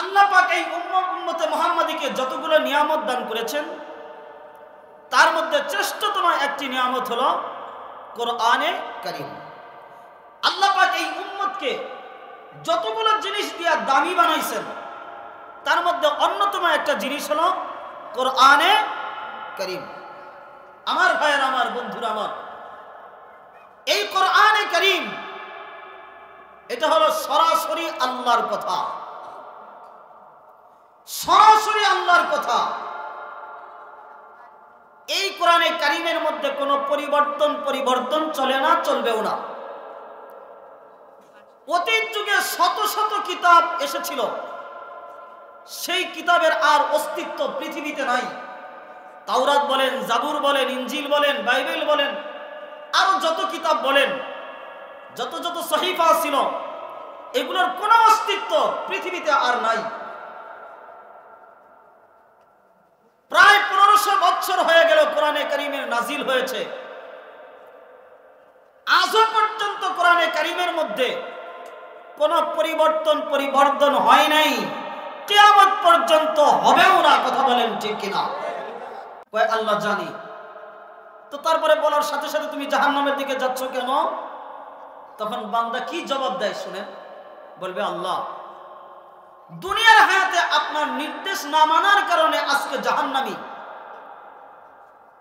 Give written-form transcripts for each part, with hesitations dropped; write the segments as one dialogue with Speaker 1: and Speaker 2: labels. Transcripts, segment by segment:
Speaker 1: আল্লাহ পাক এই উম্মতে মুহাম্মাদীকে যতগুলো নিয়ামত দান করেছেন তার মধ্যে শ্রেষ্ঠতম একটি নিয়ামত হলো কোরআনে কারীম। আল্লাহ পাক এই উম্মতকে যতগুলো জিনিস দিয়া দামি বানাইছেন তার মধ্যে অন্যতম একটা জিনিস হলো কোরআনে কারীম। আমার ভাইয়ের, আমার বন্ধুরা, আমার এই কোরআনে কারীম এটা হলো সরাসরি আল্লাহর কথা, সরাসরি আল্লাহর কথা। এই কোরআনে কারীমের মধ্যে কোনো পরিবর্তন চলে না, চলবেও না। অতীত যুগে শত শত কিতাব এসেছিল, সেই কিতাবের আর অস্তিত্ব পৃথিবীতে নাই। তাওরাত বলেন, জাবুর বলেন, ইনজিল বলেন, বাইবেল বলেন, আরো যত কিতাব বলেন, যত যত সহিফা ছিল, এগুলোর কোনো অস্তিত্ব পৃথিবীতে আর নাই। প্রায় 1500 বছর হয়ে গেল কোরআনে কারীমের নাজিল হয়েছে। আজও পর্যন্ত কোরআনে কারীমের মধ্যে কোনো পরিবর্তন হয় নাই, কিয়ামত পর্যন্ত হবেও না। কথা বলেন ঠিক কিনা? কয় আল্লাহ জানি। তো তারপরে বলার সাথে সাথে তুমি জাহান্নামের দিকে যাচ্ছ কেন? তখন বান্দা কি জবাব দেয় শুনেন। বলবে আল্লাহ, দুনিয়ার হায়াতে আপনার নির্দেশ না মানার কারণে আজকে জাহান্নামী।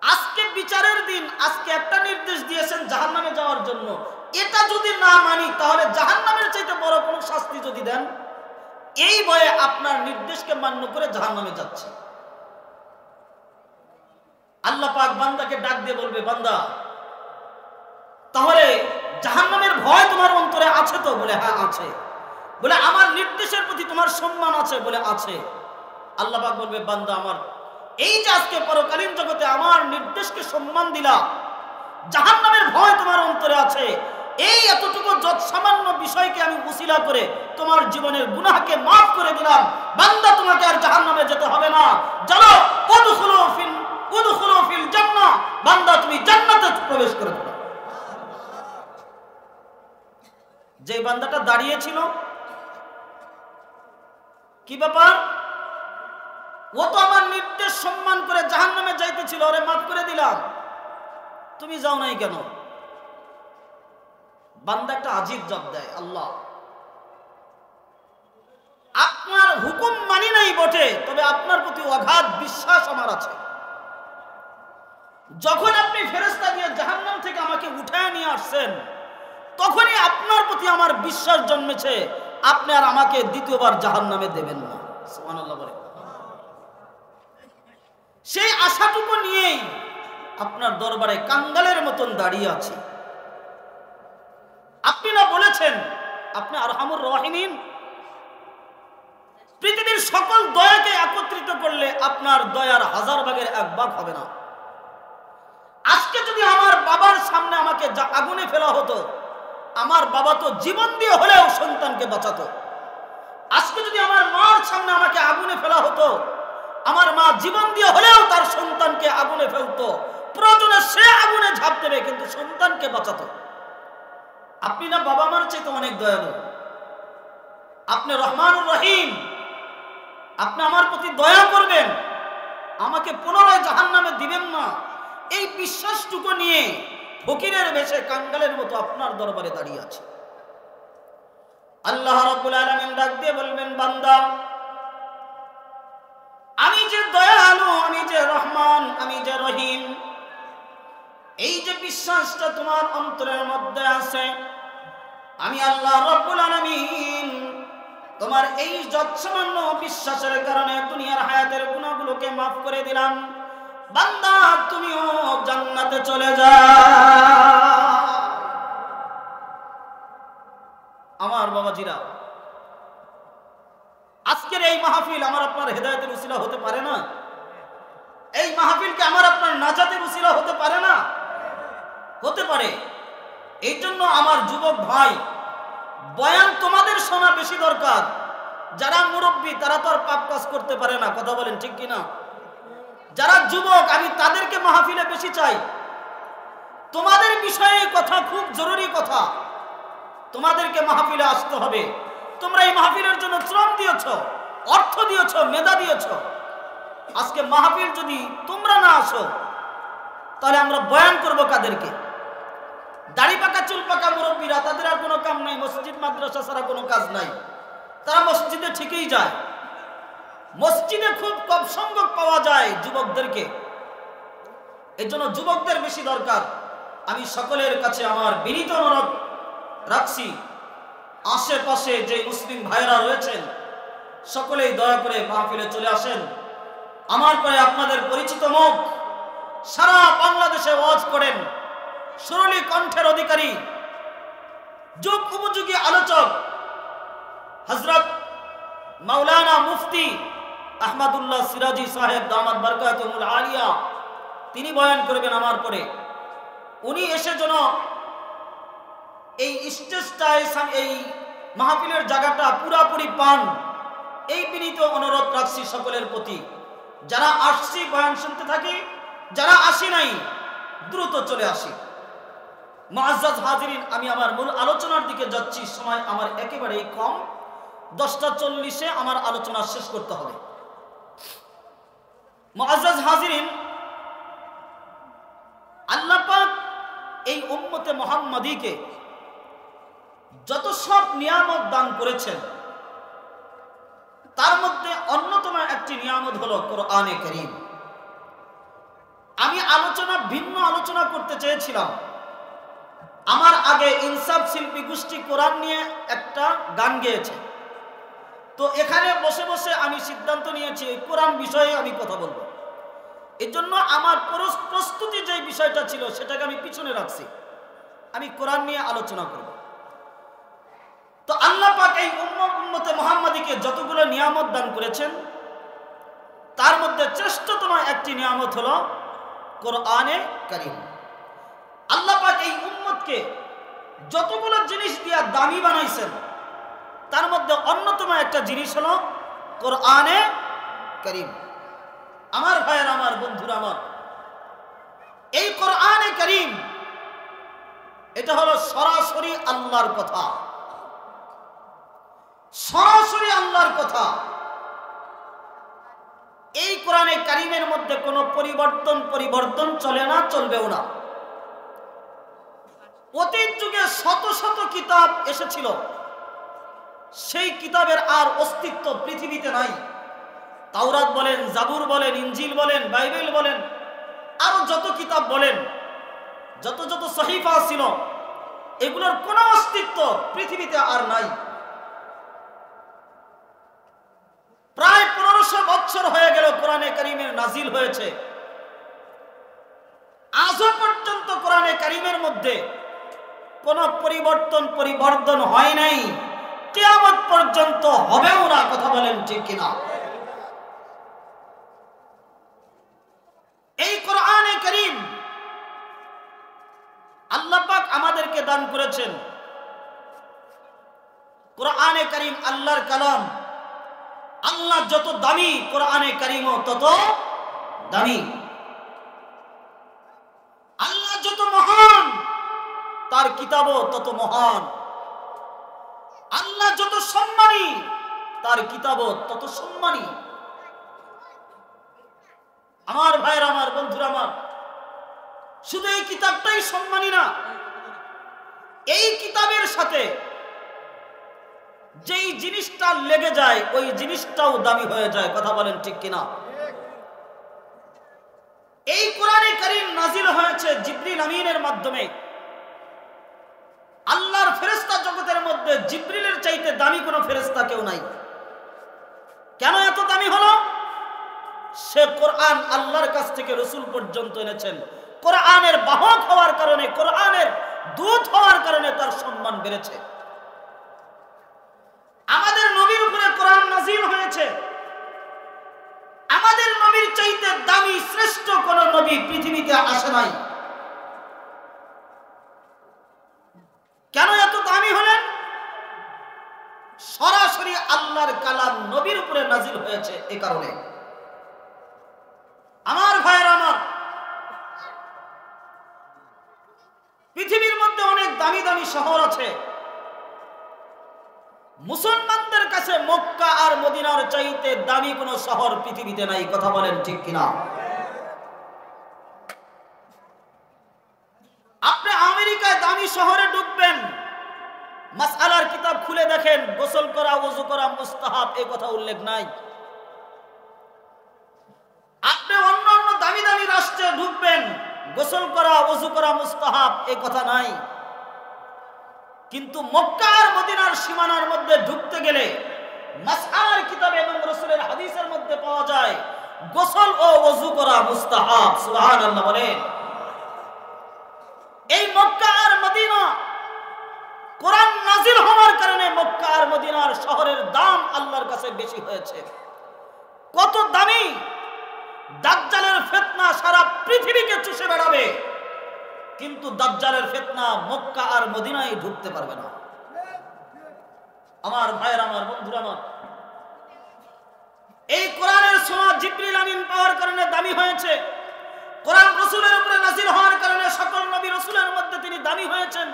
Speaker 1: আজকে বিচারের দিন, আজকে একটা নির্দেশ দিয়েছেন জাহান্নামে যাওয়ার জন্য, এটা যদি না মানি তাহলে জাহান্নামের চাইতে বড় কোনো শাস্তি যদি দেন, এই ভয়ে আপনার নির্দেশকে মান্য করে জাহান্নামে যাচ্ছে। আল্লাহ পাক বান্দাকে ডাক দিয়ে বলবে, বান্দা তাহলে জাহান্নামের ভয় তোমার অন্তরে আছে তো? বলে হ্যাঁ আছে। বলে আমার নির্দেশের প্রতি তোমার সম্মান আছে? বলে আছে। আল্লাহ পাক বলবে, বান্দা আমার এই যে আজকে পরকালীন জগতে আমার নির্দেশকে সম্মান দিলা, জাহান্নামের ভয় তোমার অন্তরে আছে, এই এতটুকু যত সামান্য বিষয়কে আমি উসিলা করে তোমার জীবনের গুনাহকে মাফ করে দিলাম। বান্দা তোমাকে আর জাহান্নামে যেতে হবে না। চলো উদখুলু ফিল জান্নাহ, বান্দা তুমি জান্নাতে প্রবেশ করে ফেলো। যে বান্দাটা দাঁড়িয়েছিল, কি ব্যাপার? ও তো আমার নির্দেশ সম্মান করে জাহান্নামে যাইতেছিল, ওরে মাফ করে দিলাম, তুমি যাও নাই কেন? বান্দা একটা আজীব জবাব দেয়, আল্লাহ আপনার হুকুম মানি নাই বটে, তবে আপনার প্রতি অগাধ বিশ্বাস আমার আছে। যখন আপনি ফেরেশতা দিয়ে জাহান্নাম থেকে আমাকে উঠায় নিয়ে আসছেন, তখনই আপনার প্রতি আমার বিশ্বাস জন্মেছে আপনি আর আমাকে দ্বিতীয়বার জাহান্নামে দেবেন না। সুবহানাল্লাহ বলে। সেই আশাটুকু নিয়েই আপনার দরবারে কাঙ্গালের মতন দাঁড়িয়ে আছি। আপনি না বলেছেন আপনি আরহামুর রাহিমিন, পৃথিবীর সকল দয়াকে একত্রিত করলে আপনার দয়ার 1000 ভাগের 1 ভাগ হবে না। আজকে যদি আমার বাবার সামনে আমাকে আগুনে ফেলা হতো, আমার বাবা তো জীবন দিয়ে হলেও সন্তানকে বাঁচাতো। আজকে যদি আমার মার সামনে আমাকে আগুনে ফেলা হতো, আমার মা জীবন দিয়ে হলেও তার সন্তানকে আগুনে ফেলতো। প্রয়োজনে সে আগুনে ঝাঁপ দেবে, কিন্তু সন্তানকে বাঁচাতো। আপনি না বাবা মার চাইতে অনেক দয়ালু, আপনি রহমানুর রহিম, আপনি আমার প্রতি দয়া করবেন, আমাকে পুনরায় জাহান্নামে দিবেন না। এই বিশ্বাসটুকু নিয়ে ফকিরের বেশে কাঙ্গালের মতো আপনার দরবারে দাঁড়িয়ে আছে। আল্লাহ রাব্বুল আলামিন ডাক দিয়ে বলবেন, বান্দা আমি যে দয়ালু, আমি যে রহমান, আমি যে রহিম, এই যে বিশ্বাসটা তোমার অন্তরের মধ্যে আছে, আমি আল্লাহ রাব্বুল আলামিন তোমার এই যৎসামান্য বিশ্বাসের কারণে দুনিয়ার হায়াতের গুনাহগুলোকে মাফ করে দিলাম। বান্দা তুমিও জান্নাতে চলে যাও। আমার বাবাজিরা, আজকের এই মাহফিল আমার আপনার হেদায়েতের উসিলা হতে পারে না? এই মাহফিলকে আমার আপনার নাজাতের উসিলা হতে পারে না? হতে পারে। এই জন্য আমার যুবক ভাই, বয়ান তোমাদের শোনা বেশি দরকার। যারা মুরব্বী তারা তো আর পাপ কাজ করতে পারে না। কথা বলেন ঠিক কিনা? যারা যুবক আমি তাদেরকে মাহফিলে বেশি চাই। তোমাদের বিষয়ে কথা খুব জরুরি কথা, তোমাদেরকে মাহফিলে আসতে হবে। তোমরা এই মাহফিলের জন্য শ্রম দিয়েছ, অর্থ দিয়েছ, মেধা দিয়েছ, আজকে মাহফিল যদি তোমরা না আসো তাহলে আমরা বয়ান করব কাদেরকে? দাড়ি পাকা চুল পাকা মুরব্বীরা, তাদের আর কোনো কাম নাই, মসজিদ মাদ্রাসা ছাড়া কোনো কাজ নাই। তারা মসজিদে ঠিকই যায়, মসজিদে খুব কম সংখ্যক পাওয়া যায় যুবকদেরকে। এর জন্য যুবকদের বেশি দরকার। আমি সকলের কাছে আমার বিনীত অনুরোধ রাখছি, আশেপাশে যে মুসলিম ভাইরা রয়েছেন সকলেই দয়া করে মাহফিলে চলে আসেন। আমার পরে আপনাদের পরিচিত মুখ, সারা বাংলাদেশে ওয়াজ করেন, সুরলি কণ্ঠের অধিকারী, যুগ উপযোগী আলোচক হযরত মাওলানা মুফতি আহমদুল্লাহ সিরাজি সাহেব দামাত বরকাতুহুল আলিয়া, তিনি বয়ান করবেন আমার পরে। উনি এসে যেন এই স্টেজটায়, এই মাহফিলের জায়গাটা পুরাপুরি পান, এই বিনীত অনুরোধ রাখছি সকলের প্রতি। যারা আসছি বয়ান শুনতে থাকি, যারা আসি নাই দ্রুত চলে আসি। মুআজ্জাজ হাজিরিন, আমি আমার মূল আলোচনার দিকে যাচ্ছি, সময় আমার একেবারেই কম। 10:40-এ আমার আলোচনা শেষ করতে হবে। মুআজ্জাজ হাজিরিন, আল্লাহ পাক এই উম্মতে মুহাম্মাদীকে যত সব নিয়ামত দান করেছেন, তার মধ্যে অন্যতম একটি নিয়ামত হলো কোরআনে কারীম। আমি ভিন্ন আলোচনা করতে চেয়েছিলাম। আমার আগে ইনসাফ শিল্পী গোষ্ঠী কোরআন নিয়ে একটা গান গেয়েছে, তো এখানে বসে বসে আমি সিদ্ধান্ত নিয়েছি কোরআন বিষয়ে আমি কথা বলবো। এর জন্য আমার প্রস্তুতি যে বিষয়টা ছিল সেটাকে আমি পিছনে রাখছি, আমি কোরআন নিয়ে আলোচনা করব। তো আল্লাহ পাক এই উম্মতে মুহাম্মাদীকে যতগুলো নিয়ামত দান করেছেন, তার মধ্যে শ্রেষ্ঠতম একটি নিয়ামত হলো কোরআনে কারীম। আল্লাহ পাক এই উম্মতকে যতগুলো জিনিস দিয়া দামি বানাইছেন, তার মধ্যে অন্যতম একটা জিনিস হলো কোরআনে কারীম। আমার ভাইয়ের, আমার বন্ধুরা, আমার এই কোরআনে কারীম, এটা হলো সরাসরি আল্লাহর কথা, সরাসরি আল্লাহর কথা। এই কোরআনে কারীমের মধ্যে কোনো পরিবর্তন চলে না, চলবেও না। অতীত যুগে শত শত কিতাব এসেছিল, সেই কিতাবের আর অস্তিত্ব পৃথিবীতে নাই। তাওরাত বলেন, জাবুর বলেন, ইনজিল বলেন, বাইবেল বলেন, আরো যত কিতাব বলেন, যত যত সহিফা ছিল, এগুলোর কোনো অস্তিত্ব পৃথিবীতে আর নাই। প্রায় 1500 বছর হয়ে গেল কোরআনে কারীমের নাজিল হয়েছে, আজও পর্যন্ত কোরআনে কারীমের মধ্যে কোনো পরিবর্তন হয় নাই, কিয়ামত পর্যন্ত হবেও না। কথা বলেন ঠিক কিনা? এই কোরআনে কারীম আল্লাহ পাক আমাদেরকে দান করেছেন। কোরআনে কারীম আল্লাহর কালাম। আল্লাহ যত দামি, কোরআনে কারীমও তত দামি। আল্লাহ যত মহান, তার কিতাবও তত মহান। আল্লাহ যত সম্মানী, তার কিতাবও তত সম্মানী। আমার ভাইরা, আমার বন্ধুরা, আমার শুধু এই কিতাবটাই সম্মানী না, এই কিতাবের সাথে যেই জিনিসটা লেগে যায় ওই জিনিসটাও দামি হয়ে যায়। কথা বলেন ঠিক কিনা? এই কোরআনে কারীম নাজিল হয়েছে জিবরিল আমিনের মাধ্যমে। আল্লাহর ফেরেশতা জগতের মধ্যে জিবরিলের চাইতে দামি কোনো ফেরেশতা কেউ নাই। কেন এত দামি হলো? সে কোরআন আল্লাহর কাছ থেকে রাসূল পর্যন্ত এনেছেন। কোরআনের বাহক হওয়ার কারণে, কোরআনের দূত হওয়ার কারণে তার সম্মান বেড়েছে। আমাদের নবীর উপরে কোরআন নাজিল হয়েছে। আমাদের নবীর চাইতে দামি শ্রেষ্ঠ কোন নবী পৃথিবীতে আসে নাই। কেন এত দামি হলেন? সরাসরি আল্লাহর কালাম নবীর উপরে নাজিল হয়েছে, এই কারণে। আমার ভাইয়েরা, আমার পৃথিবীর মধ্যে অনেক দামি দামি শহর আছে, মুসলমানদের কাছে মক্কা আর মদিনার চাইতে দামি কোনো শহর পৃথিবীতে নাই। কথা বলেন ঠিক কিনা? আপনি আমেরিকায় দামি শহরে ঢুকবেন, মাসআলার কিতাব খুলে দেখেন গোসল করা ওযু করা মুস্তাহাব, এই কথা উল্লেখ নাই। আপনি অন্য অন্য দামি দামি রাষ্ট্রে ঢুকবেন, গোসল করা ওযু করা মুস্তাহাব, এই কথা নাই। কিন্তু মক্কা আর মদিনার সীমানার মধ্যে ঢুকতে গেলে মাসআলার কিতাবে এবং রাসূলের হাদিসের মধ্যে পাওয়া যায় গোসল ও ওযু করা মুস্তাহাব। সুবহানাল্লাহ বলেন। এই মক্কা আর মদিনা, কোরআন নাজিল হওয়ার কারণে মক্কা আর মদিনার শহরের দাম আল্লাহর কাছে বেশি হয়েছে। কত দামি! দাজ্জালের ফিতনা সারা পৃথিবীকে চুষে বেড়াবে, কিন্তু দাজ্জালের ফিতনা মক্কা আর মদিনায় ঢুকতে পারবে না। আমার ভাইয়ের, আমার বন্ধুরা, আমার এই কোরআনের ছোঁয়া জিবরিল আমিন পাওয়ার কারণে দামি হয়েছে। কোরআন রাসূলের উপরে নাযিল হওয়ার কারণে সকল নবী রাসূলের মধ্যে তিনি দামি হয়েছেন।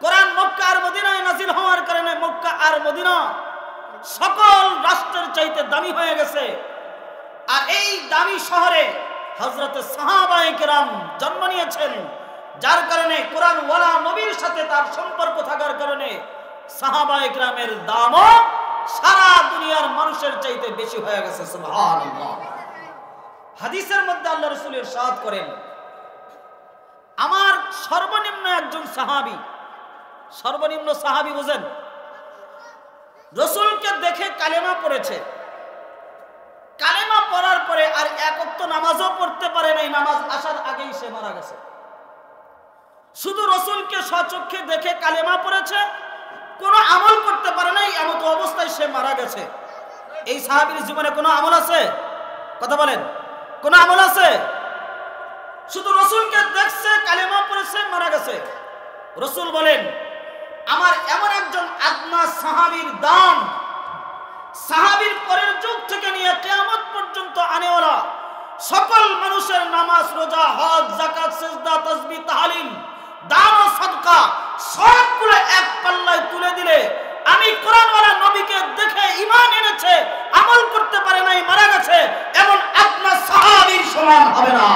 Speaker 1: কোরআন মক্কা আর মদিনায় নাযিল হওয়ার কারণে মক্কা আর মদিনা সকল রাষ্ট্রের চাইতে দামি হয়ে গেছে। আর এই দামি শহরে হযরত সাহাবায়ে কেরাম জন্ম নিয়েছেন, যার কারণে কোরআন ওয়ালা নবীর সাথে তার সম্পর্ক থাকার কারণে সাহাবায়ে কেরামের দামও সারা দুনিয়ার মানুষের চাইতে বেশি হয়ে গেছে। সুবহানাল্লাহ। হাদিসের মধ্যে আল্লাহ রাসূল ইরশাদ করেন, আমার সর্বনিম্ন একজন সাহাবী, সর্বনিম্ন সাহাবী বুঝেন, রাসূলকে দেখে কালেমা পড়েছে। কালেমা পড়ার পরে আর এক ওয়াক্ত নামাজও পড়তে পারে নাই, নামাজ আসার আগেই সে মারা গেছে। শুধু রাসূলকে স্বচক্ষে দেখে কালেমা পড়েছে, কোনো আমল করতে পারে নাই, এমন অবস্থায় সে মারা গেছে। এই সাহাবীর জীবনে কোনো আমল আছে? কথা বলেন, কোনো আমল আছে? শুধু রাসূলকে দেখছে, কালেমা পড়েছে, মারা গেছে। রাসূল বলেন, আমার এমন একজন আদনা সাহাবীর দাম, সাহাবীর পরের যুগ থেকে নিয়ে কিয়ামত পর্যন্ত আনেওয়ালা সকল মানুষের নামাজ, রোজা, হজ, যাকাত, সিজদা, তাসবিহ, তাহলিল, দান ও সাদকা সবগুলো এক পাল্লায় তুলে দিলে আমি কোরআনওয়ালা নবীকে দেখে ঈমান এনেছে, আমল করতে পারে নাই, মারা গেছে, এমন আদনা সাহাবীর সমান হবে না।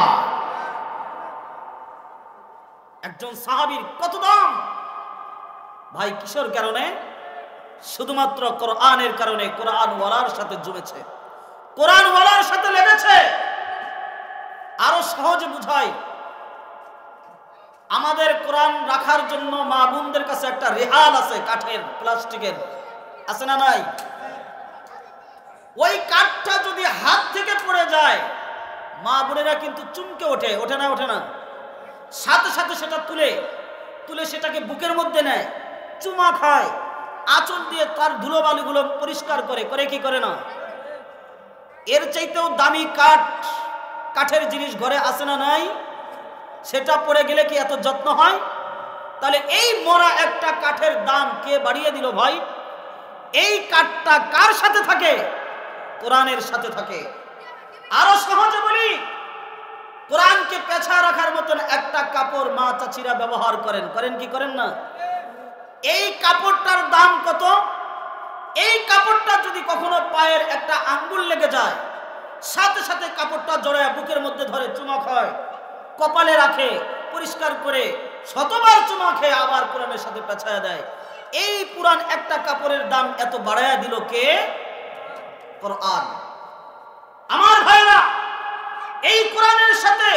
Speaker 1: একজন সাহাবীর কত দাম ভাই! কিসের কারণে? শুধুমাত্র কোরআনের কারণে। কোরআন ওয়ালার সাথে জমেছে, কোরআন ওয়ালার সাথে লেগেছে। আরো সহজে বুঝাই, আমাদের কোরআন রাখার জন্য মা বোনদের কাছে একটা রেহাল আছে, কাঠের, প্লাস্টিকের, আছে না নাই? ওই কাঠটা যদি হাত থেকে পড়ে যায়, মা বোনেরা কিন্তু চুমকে ওঠে, ওঠে না? ওঠে না? সাথে সাথে সেটা তুলে তুলে সেটাকে বুকের মধ্যে নেয়, চুমা খায়, আঁচল দিয়ে তার ধুলোবালিগুলো পরিষ্কার করে, করে কি করে না? এর চাইতেও দামি কাঠের জিনিস ঘরে আছে না নাই? সেটা পড়ে গেলে কি এত যত্ন হয়? তাহলে এই মরা একটা কাঠের দাম কে বাড়িয়ে দিল ভাই? এই কাঠটা কার সাথে থাকে? কোরআনের সাথে থাকে। আরো সহজে বলি, কোরআনকে পেঁচা রাখার মতন একটা কাপড় মা চাচিরা ব্যবহার করেন, করেন কি করেন না? এই কাপড়টার দাম কত? এই কাপড়টা যদি কখনো পায়ের একটা আঙ্গুল লেগে যায়, সাথে সাথে কাপড়টা জড়ায় বুকের মধ্যে ধরে চুমা খায়, কপালে রাখে, পরিষ্কার করে শতবার চুমা খেয়ে আবার কোরআনের সাথে পেঁচায়া দেয়। এই পুরান একটা কাপড়ের দাম এত বাড়ায়া দিল কে? কোরআন। আমার ভাইরা, এই কোরআনের সাথে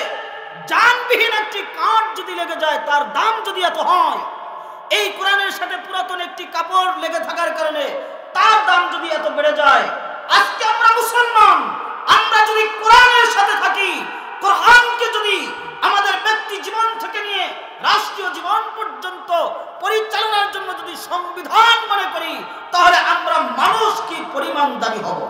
Speaker 1: জানবিহীন একটি কাঠ যদি লেগে যায়, তার দাম যদি এত হয়, এই কোরআনের সাথে পুরাতন একটি কাপড় লেগে থাকার কারণে তার দাম যদি এত বেড়ে যায়, আজকে আমরা মুসলমান, আমরা যদি কোরআনের সাথে থাকি, কোরআনকে যদি আমাদের ব্যক্তি জীবন থেকে নিয়ে রাষ্ট্রীয় জীবন পর্যন্ত পরিচালনার জন্য যদি সংবিধান মনে করি, তাহলে আমরা মানুষ কি পরিমাণ দাবি হব?